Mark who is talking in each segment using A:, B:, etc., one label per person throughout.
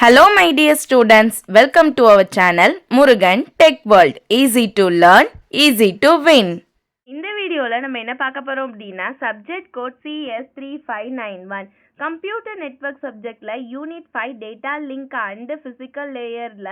A: Hello my dear students, welcome to our channel Murugan Tech World. Easy to learn, easy to win.
B: இந்த வீடியோவில் நம்ம என்ன பார்க்க போகிறோம் அப்படின்னா subject code CS3591 computer network சப்ஜெக்டில் unit 5 data link and physical லேயரில்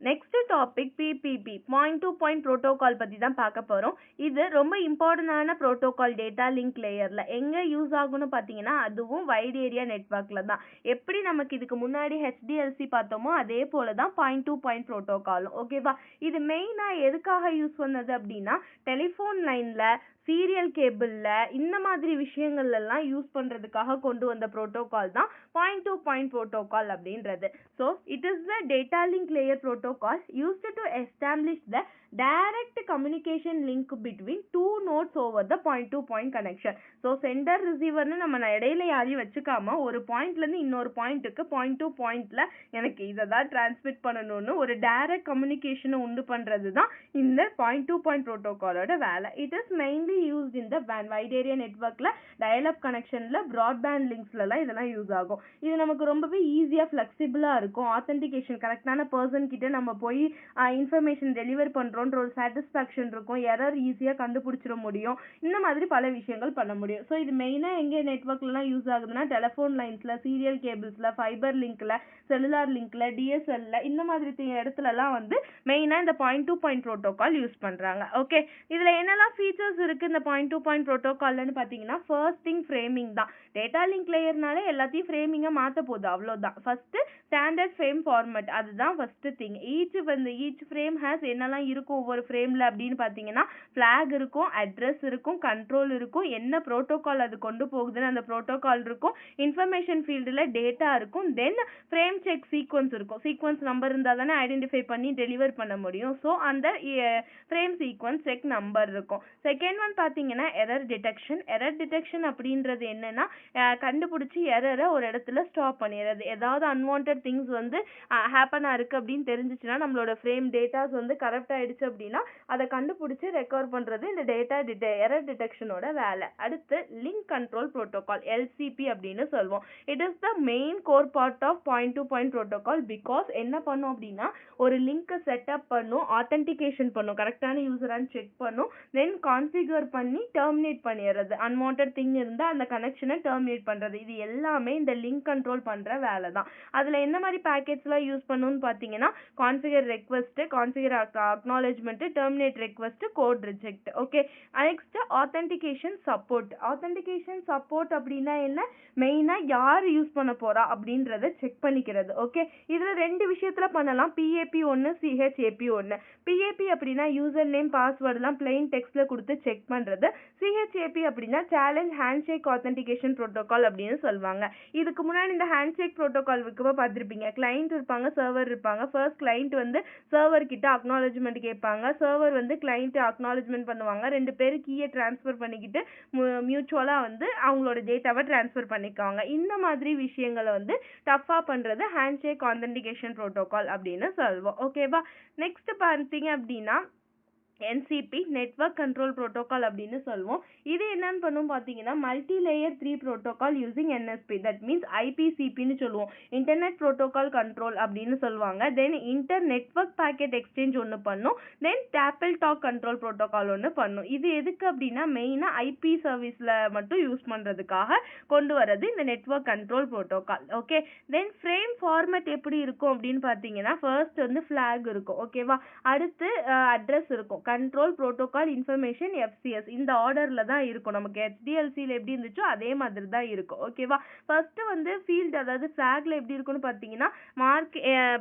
B: next topic PPP point to point protocol பற்றி தான் பார்க்க போகிறோம். இது ரொம்ப இம்பார்ட்டண்டான ப்ரோட்டோகால் டேட்டா லிங்க் லேயரில் எங்கே யூஸ் ஆகும்னு பார்த்தீங்கன்னா அதுவும் வைட் ஏரியா நெட்வொர்க்கில் தான். எப்படி நமக்கு இதுக்கு முன்னாடி ஹெச்டிஎல்சி பார்த்தோமோ அதே போல தான் பாயிண்ட் டு பாயிண்ட் ப்ரோட்டோகாலும். ஓகேவா? இது மெயினாக எதுக்காக யூஸ் பண்ணது அப்படின்னா டெலிஃபோன் லைனில் சீரியல் கேபிளில் இந்த மாதிரி விஷயங்கள்லாம் யூஸ் பண்ணுறதுக்காக கொண்டு வந்த ப்ரோட்டோகால் தான் பாயிண்ட் டு பாயிண்ட் ப்ரோட்டோகால் அப்படின்றது. So it is the data link layer protocol used to establish the direct communication link between two nodes over the point to point connection. So sender ரிசீவர்னு நம்ம இடையில யாரையும் வச்சுக்காம ஒரு பாயிண்ட்லேருந்து இன்னொரு பாயிண்ட்டுக்கு பாயிண்ட் டு பாயிண்டில் எனக்கு இதை தான் டிரான்ஸ்மிட் பண்ணணும்னு ஒரு டைரக்ட் கம்யூனிகேஷனை உண்டு பண்ணுறது தான் இந்த பாயிண்ட் டு பாயிண்ட் ப்ரோட்டோகாலோட வேலை. It is mainly used in the wide area networkல dial-up connectionல broadband linksலலாம் இதெல்லாம் யூஸ் ஆகும். இது நமக்கு ரொம்பவே ஈஸியாக ஃப்ளெக்சிபிளாக இருக்கும். ஆத்தென்டிகேஷன் கரெக்டான பர்சன் கிட்ட நம்ம போய் இன்ஃபர்மேஷன் டெலிவர் பண்ணுறோன்ற ஒரு சாட்டிஸ்ஃபேக்ஷன் இருக்கும். எரர் ஈஸியாக கண்டுபிடிச்சிட முடியும். இந்த மாதிரி பல விஷயங்கள் பண்ண முடியும். ஸோ இது மெயினாக எங்கே நெட்வொர்க்லாம் யூஸ் ஆகுதுன்னா டெலிஃபோன் லைன்ஸில், சீரியல் கேபிள்ஸில், ஃபைபர் லிங்க்கில், செல்லுலார் லிங்க்கில், டிஎஸ்எல்ல இந்த மாதிரி இடத்துலலாம் வந்து மெயினாக இந்த point to point protocol use பண்ணுறாங்க. ஓகே, இதில் என்னெல்லாம் ஃபீச்சர்ஸ் இருக்குது இந்த பாயிண்ட் டு பாயிண்ட் ப்ரோட்டோகால்னு பார்த்தீங்கன்னா ஃபர்ஸ்ட் திங் ஃப்ரேமிங் தான். டேட்டா லிங்க் லேயர்னாலே எல்லாத்தையும் ஃப்ரேமிங்கை மாற்ற போகுது, அவ்வளோதான். ஃபர்ஸ்ட் ஸ்டாண்டர்ட் ஃப்ரேம் ஃபார்மேட், அதுதான் first thing. Each frame has என்னெல்லாம் இருக்கும் ஒவ்வொரு ஃப்ரேமில் அப்படின்னு பார்த்தீங்கன்னா ஃப்ளாக் இருக்கும், அட்ரஸ் இருக்கும், கண்ட்ரோல் இருக்கும், என்ன ப்ரோட்டோகால் அது கொண்டு போகுதுன்னு அந்த ப்ரோட்டோகால் இருக்கும், இன்ஃபர்மேஷன் ஃபீல்டில் டேட்டா இருக்கும், தென் ஃப்ரேம் செக் சீக்வன்ஸ் இருக்கும். சீக்வன்ஸ் நம்பர் இருந்தால் தானே ஐடென்டிஃபை பண்ணி டெலிவர் பண்ண முடியும். ஸோ அந்த ஃப்ரேம் சீக்வன்ஸ் செக் நம்பர் இருக்கும். செகண்ட் ஒன் பார்த்தீங்கன்னா எரர் டிடெக்ஷன். எரர் டிடெக்ஷன் அப்படின்றது என்னன்னா கண்டுபிடிச்சி எரரை ஒரு இடத்துல ஸ்டாப் பண்ணிடுறது. ஏதாவது அன்வான்ட் திங்ஸ் வந்து ஹேப்பன் ஆயிருக்கு அப்படின்னு தெரிஞ்சிச்சுன்னா நம்மளோட ஃப்ரேம் டேட்டாஸ் வந்து கரெக்ட் ஆயிடுச்சு அப்படின்னா அதை கண்டுபிடிச்சி ரெக்கவர் பண்ணுறது இந்த எரர் டிடெக்ஷனோட வேலை. அடுத்து லிங்க் கண்ட்ரோல் ப்ரோட்டோகால், எல்சிபி அப்படின்னு சொல்லுவோம். It is the main core part of point to point protocol. Because என்ன பண்ணும் அப்படின்னா ஒரு லிங்க்கை செட்டப் பண்ணும், ஆத்தென்டிகேஷன் பண்ணும், கரெக்டான யூசரான்னு செக் பண்ணும், தென் கான்ஃபிகர் பண்ணி டெர்மினேட் பண்ணிடுறது. அன்வான்ட் திங் இருந்தால் அந்த கனெக்ஷனை டெர்மினேட் பண்ணுறது. இது எல்லாமே இந்த லிங்க் கண்ட்ரோல் பண்ணுற வேலை தான். அதில் என்ன மாதிரி பேக்கேஜ்லாம் யூஸ் பண்ணணும்னு பார்த்தீங்கன்னா configure request, configure acknowledgement, terminate request, code reject. Okay, next authentication support. Authentication support அப்படின்னா என்ன? மெயினாக யார் யூஸ் பண்ண போகிறா அப்படின்றத செக் பண்ணிக்கிறது. ஓகே, இதில் ரெண்டு விஷயத்தில் பண்ணலாம். பிஏபி ஒன்று, சிஹெச்ஏபி ஒன்று. பிஏபி அப்படின்னா யூசர் நேம், பாஸ்வேர்டெலாம் பிளெயின் டெக்ஸ்ட்டில் கொடுத்து செக் பண்ணுறது. சிஹெச்ஏபி அப்படின்னா சேலஞ்ச் ஹேண்ட்ஷேக் ஆத்தென்டிகேஷன் ப்ரோட்டோகால் அப்படின்னு சொல்லுவாங்க. இதுக்கு முன்னாடி இந்த ஹேண்ட்ஷேக் ப்ரோட்டோகால் விற்கப்போ பார்த்துருப்பீங்க. கிளைண்ட் இருப்பாங்க, சர்வர் இருப்பாங்க. ஃபர்ஸ்ட் கிளைண்ட் வந்து சர்வர் கிட்ட அக்னாலஜ்மெண்ட் கேட்பாங்க, சர்வர் வந்து கிளைண்ட் அக்னாலஜ்மெண்ட் பண்ணுவாங்க. ரெண்டு பேர் கீயை டிரான்ஸ்ஃபர் பண்ணிக்கிட்டு மியூச்சுவலாக வந்து அவங்களோட டேட்டாவை டிரான்ஸ்ஃபர் பண்ணிக்குவாங்க. இந்த மாதிரி விஷயங்களை வந்து டஃப்பாக பண்ணுறது ஹேண்ட்ஷேக் ஆத்தென்டிகேஷன் ப்ரோட்டோகால் அப்படின்னு சொல்லுவோம். ஓகேவா? நெக்ஸ்ட் பார்த்தீங்க அப்படின்னா என்சிபி, நெட்வொர்க் கண்ட்ரோல் ப்ரோட்டோகால் அப்படின்னு சொல்லுவோம். இது என்னன்னு பண்ணும் பார்த்தீங்கன்னா multi layer 3 protocol using NSP, that means ஐபிசிபின்னு சொல்லுவோம். இன்டர்நெட் ப்ரோட்டோகால் கண்ட்ரோல் அப்படின்னு சொல்லுவாங்க. Then inter network packet exchange ஒன்று பண்ணும், then AppleTalk control protocol ஒன்று பண்ணும். இது எதுக்கு அப்படின்னா மெயினாக ஐபி சர்வீஸில் மட்டும் யூஸ் பண்ணுறதுக்காக கொண்டு வரது இந்த நெட்வொர்க் கண்ட்ரோல் ப்ரோட்டோகால். ஓகே, தென் ஃப்ரேம் ஃபார்மேட் எப்படி இருக்கும் அப்படின்னு பார்த்தீங்கன்னா ஃபர்ஸ்ட் வந்து ஃப்ளாக் இருக்கும். ஓகேவா? அடுத்து அட்ரஸ் இருக்கும், கண்ட்ரோல் ப்ரோட்டோகால் இன்ஃபர்மேஷன் எஃப்சிஎஸ். இந்த ஆர்டரில் தான் இருக்கும். நமக்கு ஹெச்டிஎல்சியில் எப்படி இருந்துச்சோ அதே மாதிரி தான் இருக்கும். ஓகேவா? ஃபர்ஸ்ட்டு வந்து ஃபீல்டு, அதாவது ஃப்ளாகில் எப்படி இருக்குன்னு பார்த்தீங்கன்னா mark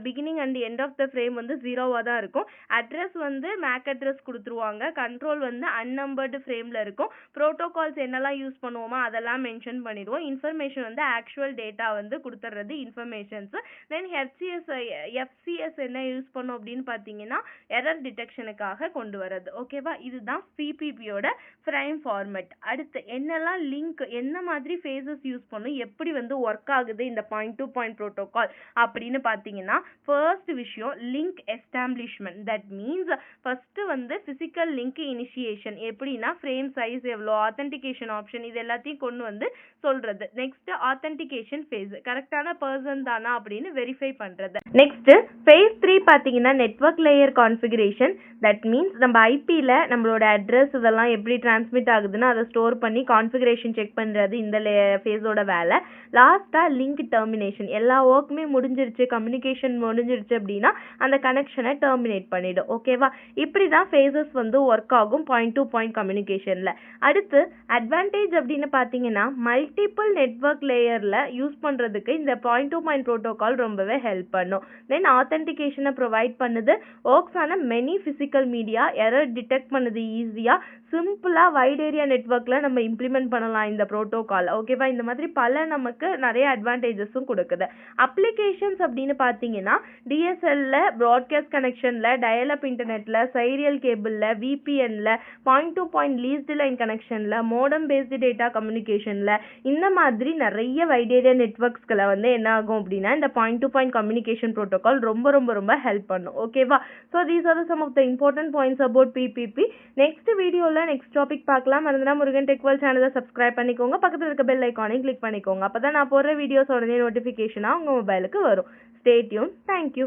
B: beginning and end of the frame வந்து 0வாக தான் இருக்கும். அட்ரஸ் வந்து மேக் அட்ரஸ் கொடுத்துருவாங்க. கண்ட்ரோல் வந்து அன்னம்பர்டு ஃப்ரேமில் இருக்கும். ப்ரோட்டோகால்ஸ் என்னெல்லாம் யூஸ் பண்ணுவோமோ அதெல்லாம் மென்ஷன் பண்ணிடுவோம். இன்ஃபர்மேஷன் வந்து ஆக்சுவல் டேட்டா வந்து கொடுத்துட்றது இன்ஃபர்மேஷன்ஸ். தென் எஃப்சிஎஸ் என்ன யூஸ் பண்ணும் அப்படின்னு பார்த்தீங்கன்னா எரர் டிடெக்ஷனுக்காக கொண்டு கொண்டு வர்றது. ஓகேவா? இதுதான் பிபிபியோட ஃப்ரேம் ஃபார்மேட். அடுத்து என்னெல்லாம் லிங்க் என்ன மாதிரி ஃபேஸஸ் யூஸ் பண்ணும், எப்படி வந்து ஒர்க் ஆகுது இந்த பாயிண்ட் டு பாயிண்ட் ப்ரோட்டோகால் அப்படின்னு பார்த்தீங்கன்னா, ஃபர்ஸ்ட் விஷயம் link establishment. That means first வந்து பிசிக்கல் லிங்க் இனிஷியேஷன். எப்படின்னா ஃப்ரேம் சைஸ் எவ்வளோ, ஆத்தென்டிகேஷன் ஆப்ஷன், இது எல்லாத்தையும் கொண்டு வந்து சொல்றது. நெக்ஸ்ட் ஆத்தென்டிகேஷன் ஃபேஸ், கரெக்டான பர்சன் தானா அப்படின்னு வெரிஃபை பண்றது. நெக்ஸ்ட் ஃபேஸ் 3 பார்த்தீங்கன்னா network layer configuration. That means நம்ம ஐபியில் நம்மளோட அட்ரஸ் இதெல்லாம் எப்படி டிரான்ஸ்மிட் ஆகுதுன்னு அதை ஸ்டோர் பண்ணி கான்ஃபிகரேஷன் செக் பண்ணுறது இந்த ஃபேஸோட வேலை. லாஸ்ட்டாக லிங்க் டெர்மினேஷன். எல்லா ஒர்க்குமே முடிஞ்சிருச்சு, கம்யூனிகேஷன் முடிஞ்சிருச்சு அப்படின்னா அந்த கனெக்ஷனை டெர்மினேட் பண்ணிடும். ஓகேவா? இப்படி தான் ஃபேஸஸ் வந்து ஒர்க் ஆகும் பாயிண்ட் டு பாயிண்ட் கம்யூனிகேஷனில். அடுத்து அட்வான்டேஜ் அப்படின்னு பார்த்தீங்கன்னா மல்டிபிள் நெட்வொர்க் லேயரில் யூஸ் பண்ணுறதுக்கு இந்த பாயிண்ட் டு பாயிண்ட் ப்ரோட்டோகால் ரொம்பவே ஹெல்ப் பண்ணும். தென் ஆத்தென்டிகேஷனை ப்ரொவைட் பண்ணுது. ஒர்க்ஸ் ஆன many physical media error detect பண்ணுது ஈஸியாக. சிம்பிளாக வைட் ஏரியா நெட்வொர்க்கில் நம்ம இம்ப்ளிமெண்ட் பண்ணலாம் இந்த ப்ரோட்டோகால். ஓகேவா? இந்த மாதிரி பல நமக்கு நிறைய அட்வான்டேஜஸும் கொடுக்குது. அப்ளிகேஷன்ஸ் அப்படின்னு பார்த்தீங்கன்னா டிஎஸ்எல்ல, ப்ராட்காஸ்ட் கனெக்ஷனில், டயலப் இன்டர்நெட்டில், சீரியல் கேபிளில், விபிஎன்ல, point to point leased line கனெக்ஷனில், மோடம் பேஸ்டு டேட்டா கம்யூனிகேஷனில், இந்த மாதிரி நிறைய வைட் ஏரியா நெட்வொர்க்ஸ்களை வந்து என்ன ஆகும் அப்படின்னா இந்த point to point communication protocol ரொம்ப ரொம்ப ரொம்ப ஹெல்ப் பண்ணும். ஓகேவா? So these are some of the important points about PPP. Next வீடியோவில் நெக்ஸ்ட் டாபிக் பார்க்கலாம். மறந்துனா முருகன் டெக் வேர்ல்ட் சேனலை சப்ஸ்கிரைப் பண்ணிக்கோங்க. பக்கத்தில் இருக்க பெல் ஐக்கானையும் கிளிக் பண்ணிக்கோங்க. அப்போ தான் நான் போடுற வீடியோஸ் உடனே நோட்டிஃபிகேஷனாக உங்கள் மொபைலுக்கு வரும். Stay tune. தேங்க்யூ.